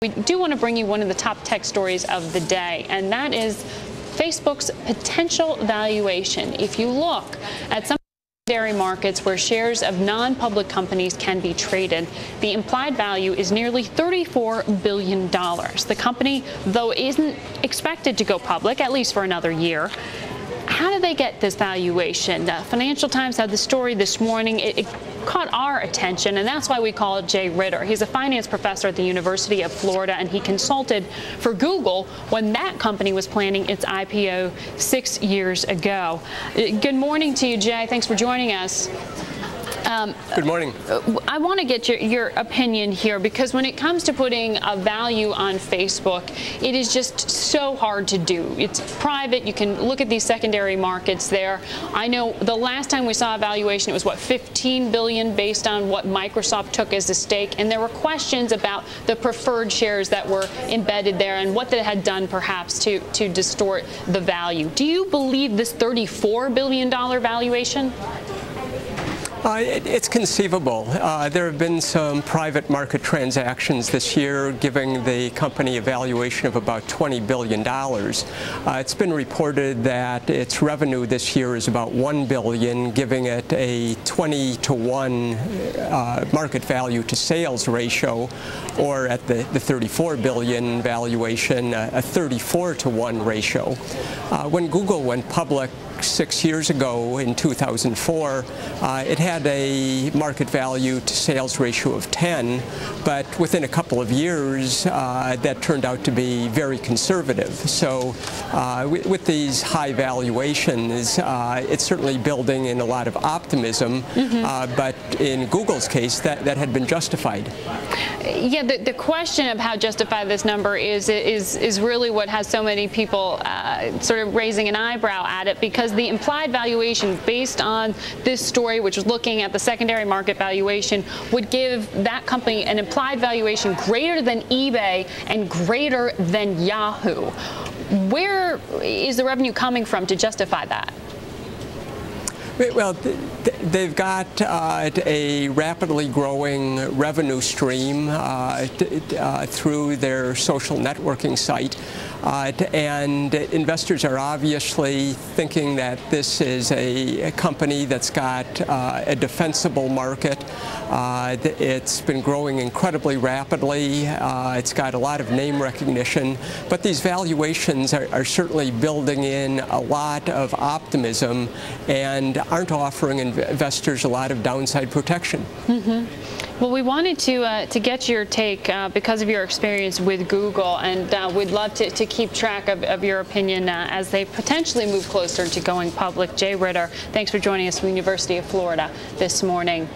We do want to bring you one of the top tech stories of the day, and that is Facebook's potential valuation. If you look at some secondary markets where shares of non-public companies can be traded, the implied value is nearly $34 billion. The company, though, isn't expected to go public, at least for another year. How do they get this valuation? Financial Times had the story this morning. It caught our attention, and that's why we call it Jay Ritter. He's a finance professor at the University of Florida, and he consulted for Google when that company was planning its IPO 6 years ago. Good morning to you, Jay. Thanks for joining us. Good morning. I want to get your opinion here, because when it comes to putting a value on Facebook, it is just so hard to do. It's private. You can look at these secondary markets there. I know the last time we saw a valuation, it was, what, $15 billion based on what Microsoft took as a stake, and there were questions about the preferred shares that were embedded there and what they had done perhaps to distort the value. Do you believe this $34 billion valuation? It's conceivable. There have been some private market transactions this year giving the company a valuation of about $20 billion. It's been reported that its revenue this year is about $1 billion, giving it a 20-to-1 market value to sales ratio, or at the $34 billion valuation, a 34-to-1 ratio. When Google went public 6 years ago in 2004, it had a market value to sales ratio of 10, but within a couple of years that turned out to be very conservative. So with these high valuations, it's certainly building in a lot of optimism, but in Google's case, that had been justified. Yeah, the question of how justified this number is really what has so many people sort of raising an eyebrow at it, because the implied valuation based on this story, which is looking at the secondary market valuation, would give that company an implied valuation greater than eBay and greater than Yahoo. Where is the revenue coming from to justify that? Well, they've got a rapidly growing revenue stream through their social networking site, and investors are obviously thinking that this is a company that's got a defensible market. It's been growing incredibly rapidly. It's got a lot of name recognition, but these valuations are certainly building in a lot of optimism and aren't offering investors a lot of downside protection. Well, we wanted to get your take because of your experience with Google, and we'd love to keep track of your opinion as they potentially move closer to going public. Jay Ritter, thanks for joining us from the University of Florida this morning.